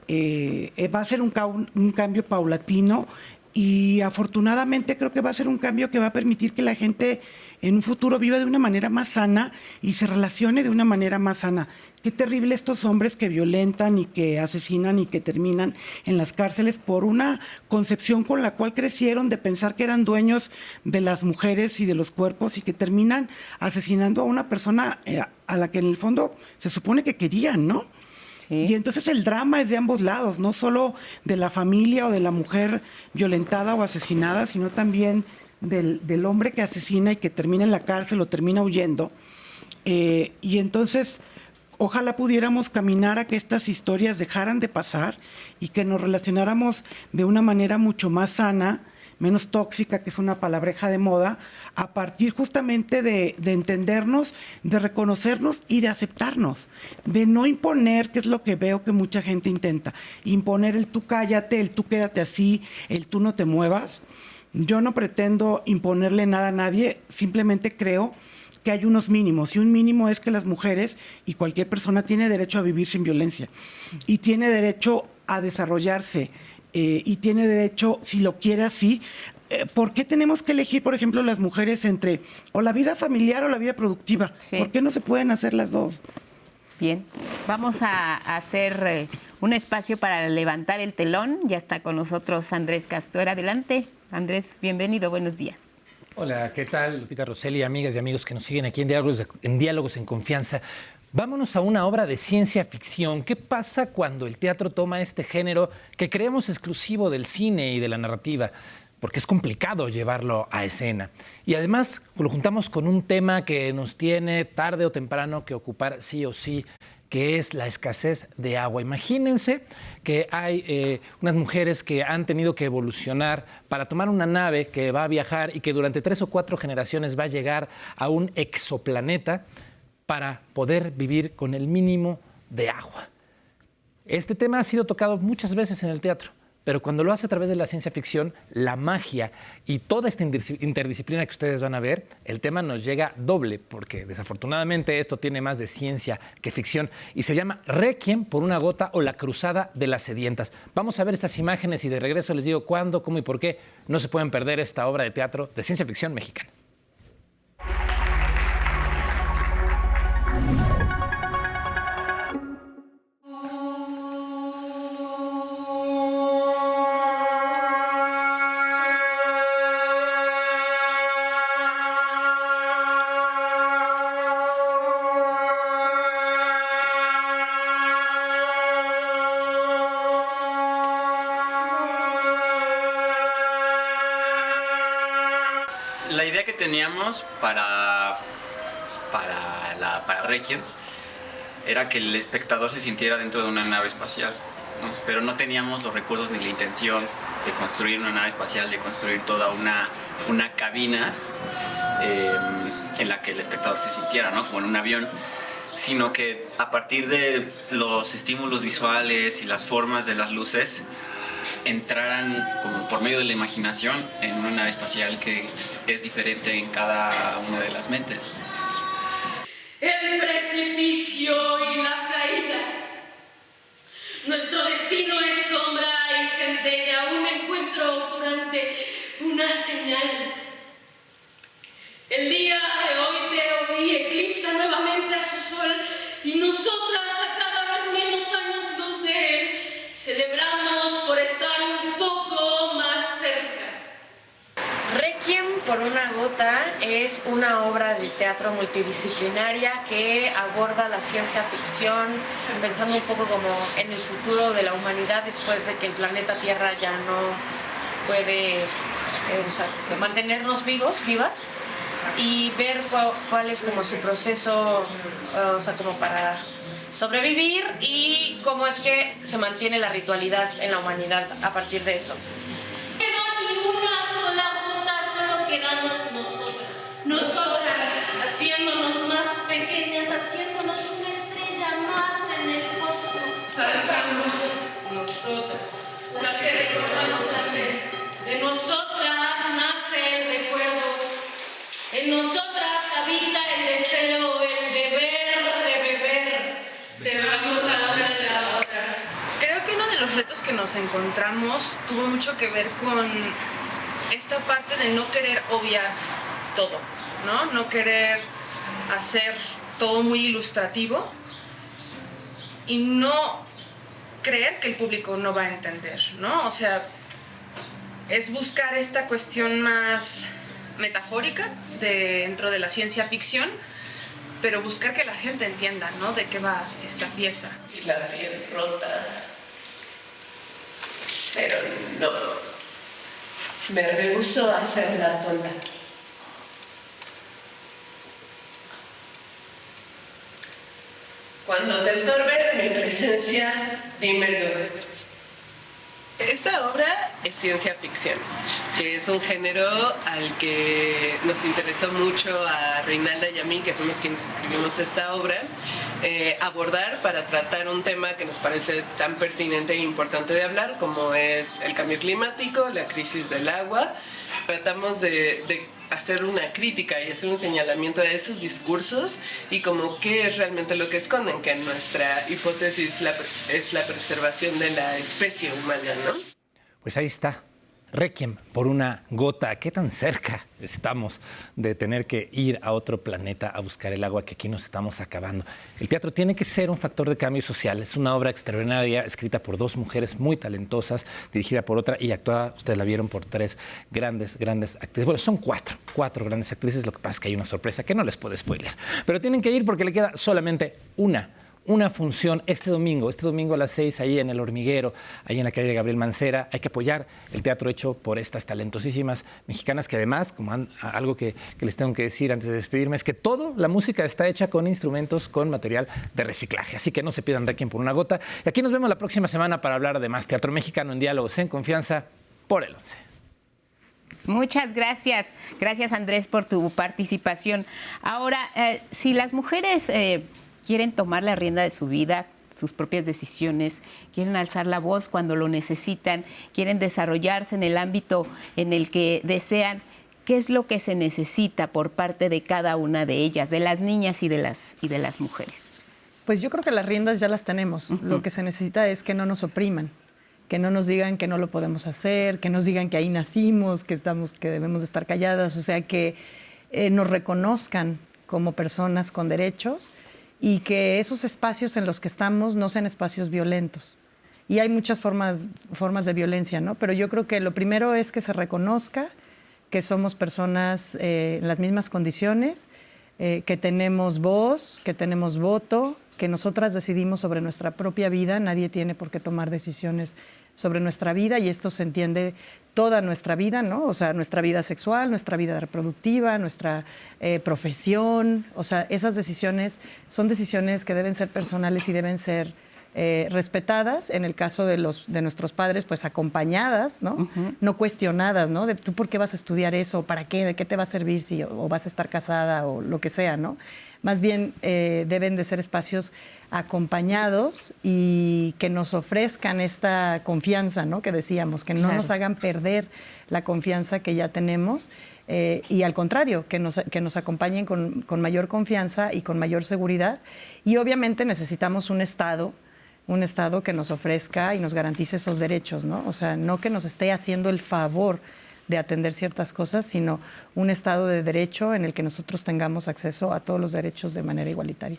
Va a ser un cambio paulatino y afortunadamente creo que va a ser un cambio que va a permitir que la gente en un futuro viva de una manera más sana y se relacione de una manera más sana. Qué terrible estos hombres que violentan y que asesinan y que terminan en las cárceles por una concepción con la cual crecieron de pensar que eran dueños de las mujeres y de los cuerpos y que terminan asesinando a una persona a la que en el fondo se supone que querían, ¿no? Sí. Y entonces el drama es de ambos lados, no solo de la familia o de la mujer violentada o asesinada, sino también del hombre que asesina y que termina en la cárcel o termina huyendo. Y entonces ojalá pudiéramos caminar a que estas historias dejaran de pasar y que nos relacionáramos de una manera mucho más sana, menos tóxica, que es una palabreja de moda, a partir justamente de entendernos, de reconocernos y de aceptarnos, de no imponer, que es lo que veo que mucha gente intenta, imponer el tú cállate, el tú quédate así, el tú no te muevas. Yo no pretendo imponerle nada a nadie, simplemente creo que hay unos mínimos, y un mínimo es que las mujeres y cualquier persona tiene derecho a vivir sin violencia y tiene derecho a desarrollarse y tiene derecho, si lo quiere así. ¿Por qué tenemos que elegir, por ejemplo, las mujeres entre o la vida familiar o la vida productiva? Sí. ¿Por qué no se pueden hacer las dos? Bien, vamos a hacer un espacio para levantar el telón. Ya está con nosotros Andrés Castor. Adelante, Andrés, bienvenido, buenos días. Hola, ¿qué tal? Lupita Rosselli, amigas y amigos que nos siguen aquí en Diálogos en Confianza. Vámonos a una obra de ciencia ficción. ¿Qué pasa cuando el teatro toma este género que creemos exclusivo del cine y de la narrativa? Porque es complicado llevarlo a escena. Y además lo juntamos con un tema que nos tiene tarde o temprano que ocupar sí o sí, que es la escasez de agua. Imagínense que hay unas mujeres que han tenido que evolucionar para tomar una nave que va a viajar y que durante 3 o 4 generaciones va a llegar a un exoplaneta para poder vivir con el mínimo de agua. Este tema ha sido tocado muchas veces en el teatro, pero cuando lo hace a través de la ciencia ficción, la magia y toda esta interdisciplina que ustedes van a ver, el tema nos llega doble, porque desafortunadamente esto tiene más de ciencia que ficción, y se llama Requiem por una gota o La cruzada de las sedientas. Vamos a ver estas imágenes y de regreso les digo cuándo, cómo y por qué no se pueden perder esta obra de teatro de ciencia ficción mexicana. la idea que teníamos para Requiem era que el espectador se sintiera dentro de una nave espacial, ¿no? Pero no teníamos los recursos ni la intención de construir una nave espacial, de construir toda una cabina en la que el espectador se sintiera, ¿no? Como en un avión, sino que a partir de los estímulos visuales y las formas de las luces entraran como por medio de la imaginación en una nave espacial que es diferente en cada una de las mentes. El precipicio y la caída. Nuestro destino es sombra y centella, un encuentro durante una señal. El día de hoy te oí eclipsa nuevamente a su sol y nosotras a cada vez menos años luz de él celebramos por estar un poco más cerca. Requiem por una gota es una obra de teatro multidisciplinaria que aborda la ciencia ficción, pensando un poco como en el futuro de la humanidad después de que el planeta Tierra ya no puede mantenernos vivas, y ver cuál es como su proceso, como para sobrevivir y cómo es que se mantiene la ritualidad en la humanidad a partir de eso. Quedamos nosotras, haciéndonos más pequeñas, haciéndonos una estrella más en el cosmos. Saltamos nosotras, las que recordamos nacer. De nosotras nace el recuerdo, en nosotras habita el deseo, el deber de beber. Te damos la hora de la hora. Creo que uno de los retos que nos encontramos tuvo mucho que ver con esta parte de no querer obviar todo, ¿no? No querer hacer todo muy ilustrativo y no creer que el público no va a entender, ¿no? O sea, es buscar esta cuestión más metafórica dentro de la ciencia ficción, pero buscar que la gente entienda, ¿no? De qué va esta pieza. Y la piel rota, pero no. Me rehúso a hacer la tonta. Cuando te estorbe mi presencia, dímelo. Esta obra es ciencia ficción, que es un género al que nos interesó mucho a Reinalda y a mí, que fuimos quienes escribimos esta obra, abordar para tratar un tema que nos parece tan pertinente e importante de hablar, como es el cambio climático, la crisis del agua. Tratamos de hacer una crítica y hacer un señalamiento a esos discursos y como qué es realmente lo que esconden, que nuestra hipótesis es la preservación de la especie humana, ¿no? Pues ahí está. Requiem por una gota. ¿Qué tan cerca estamos de tener que ir a otro planeta a buscar el agua que aquí nos estamos acabando? El teatro tiene que ser un factor de cambio social. Es una obra extraordinaria, escrita por dos mujeres muy talentosas, dirigida por otra y actuada, ustedes la vieron, por tres grandes actrices. Bueno, son cuatro grandes actrices. Lo que pasa es que hay una sorpresa que no les puedo spoilear. Pero tienen que ir porque le queda solamente una función este domingo a las 6, ahí en El Hormiguero, ahí en la calle de Gabriel Mancera. Hay que apoyar el teatro hecho por estas talentosísimas mexicanas, que además, como algo que les tengo que decir antes de despedirme, es que toda la música está hecha con instrumentos, con material de reciclaje. Así que no se pierdan Requiem por una gota. Y aquí nos vemos la próxima semana para hablar de más teatro mexicano en Diálogos en Confianza por el 11. Muchas gracias. Gracias, Andrés, por tu participación. Ahora, si las mujeres quieren tomar la rienda de su vida, sus propias decisiones, quieren alzar la voz cuando lo necesitan, quieren desarrollarse en el ámbito en el que desean, ¿qué es lo que se necesita por parte de cada una de ellas, de las niñas y de las mujeres? Pues yo creo que las riendas ya las tenemos. Lo que se necesita es que no nos opriman, que no nos digan que no lo podemos hacer, que nos digan que ahí nacimos, que debemos de estar calladas, o sea, que nos reconozcan como personas con derechos y que esos espacios en los que estamos no sean espacios violentos. Y hay muchas formas de violencia, ¿no? Pero yo creo que lo primero es que se reconozca que somos personas en las mismas condiciones, que tenemos voz, que tenemos voto, que nosotras decidimos sobre nuestra propia vida. Nadie tiene por qué tomar decisiones sobre nuestra vida, y esto se entiende toda nuestra vida, ¿no? O sea, nuestra vida sexual, nuestra vida reproductiva, nuestra profesión. O sea, esas decisiones son decisiones que deben ser personales y deben ser respetadas. En el caso de nuestros padres, pues acompañadas, ¿no? No cuestionadas, ¿no? De tú por qué vas a estudiar eso, para qué, de qué te va a servir si o vas a estar casada o lo que sea, ¿no? Más bien deben de ser espacios acompañados y que nos ofrezcan esta confianza, ¿no? Que decíamos, que no nos hagan perder la confianza que ya tenemos y al contrario, que nos acompañen con mayor confianza y con mayor seguridad. Y obviamente necesitamos un Estado que nos ofrezca y nos garantice esos derechos, ¿no? O sea, no que nos esté haciendo el favor de atender ciertas cosas, sino un Estado de derecho en el que nosotros tengamos acceso a todos los derechos de manera igualitaria.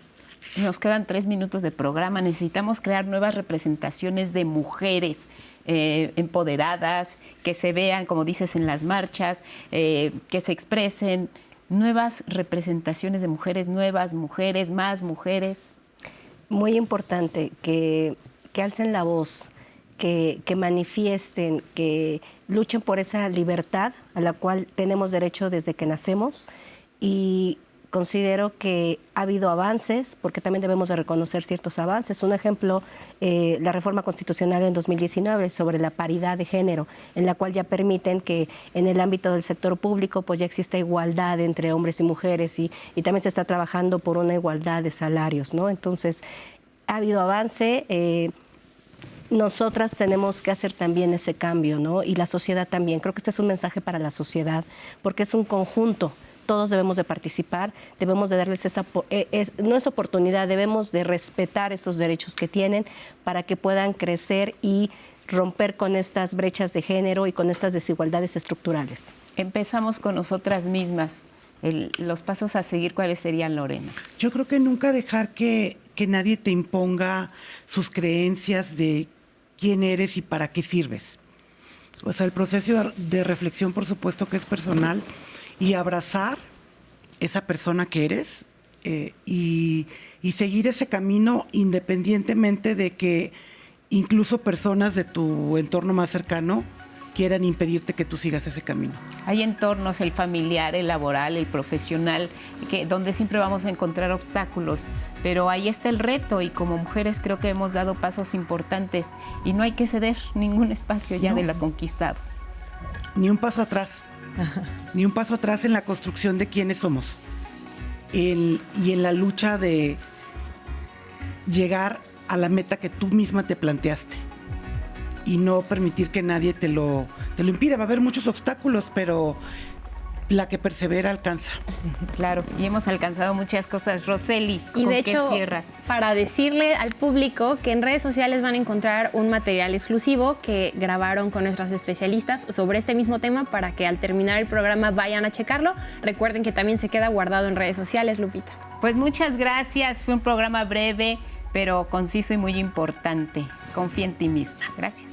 Nos quedan 3 minutos de programa. Necesitamos crear nuevas representaciones de mujeres empoderadas, que se vean, como dices, en las marchas, que se expresen. Nuevas representaciones de mujeres, nuevas mujeres, más mujeres. Muy importante que alcen la voz, que manifiesten, que luchen por esa libertad a la cual tenemos derecho desde que nacemos, y considero que ha habido avances, porque también debemos de reconocer ciertos avances. Un ejemplo, la reforma constitucional en 2019 sobre la paridad de género, en la cual ya permiten que en el ámbito del sector público pues ya exista igualdad entre hombres y mujeres, y también se está trabajando por una igualdad de salarios, ¿no? Entonces, ha habido avance. Nosotras tenemos que hacer también ese cambio, ¿no? Y la sociedad también. Creo que este es un mensaje para la sociedad, porque es un conjunto. Todos debemos de participar, debemos de darles no es oportunidad, debemos de respetar esos derechos que tienen para que puedan crecer y romper con estas brechas de género y con estas desigualdades estructurales. Empezamos con nosotras mismas. Los pasos a seguir, ¿cuáles serían, Lorena? Yo creo que nunca dejar que nadie te imponga sus creencias de quién eres y para qué sirves. O sea, el proceso de reflexión, por supuesto, que es personal, y abrazar esa persona que eres y seguir ese camino independientemente de que incluso personas de tu entorno más cercano quieran impedirte que tú sigas ese camino. Hay entornos, el familiar, el laboral, el profesional, donde siempre vamos a encontrar obstáculos, pero ahí está el reto, y como mujeres creo que hemos dado pasos importantes y no hay que ceder ningún espacio ya de lo conquistado. Ni un paso atrás. Ni un paso atrás en la construcción de quiénes somos y en la lucha de llegar a la meta que tú misma te planteaste y no permitir que nadie te lo impida. Va a haber muchos obstáculos, pero la que persevera alcanza. Claro, y hemos alcanzado muchas cosas. Roseli, y de hecho, ¿qué cierras? Para decirle al público que en redes sociales van a encontrar un material exclusivo que grabaron con nuestras especialistas sobre este mismo tema, para que al terminar el programa vayan a checarlo. Recuerden que también se queda guardado en redes sociales, Lupita. Pues muchas gracias. Fue un programa breve, pero conciso y muy importante. Confía en ti misma. Gracias.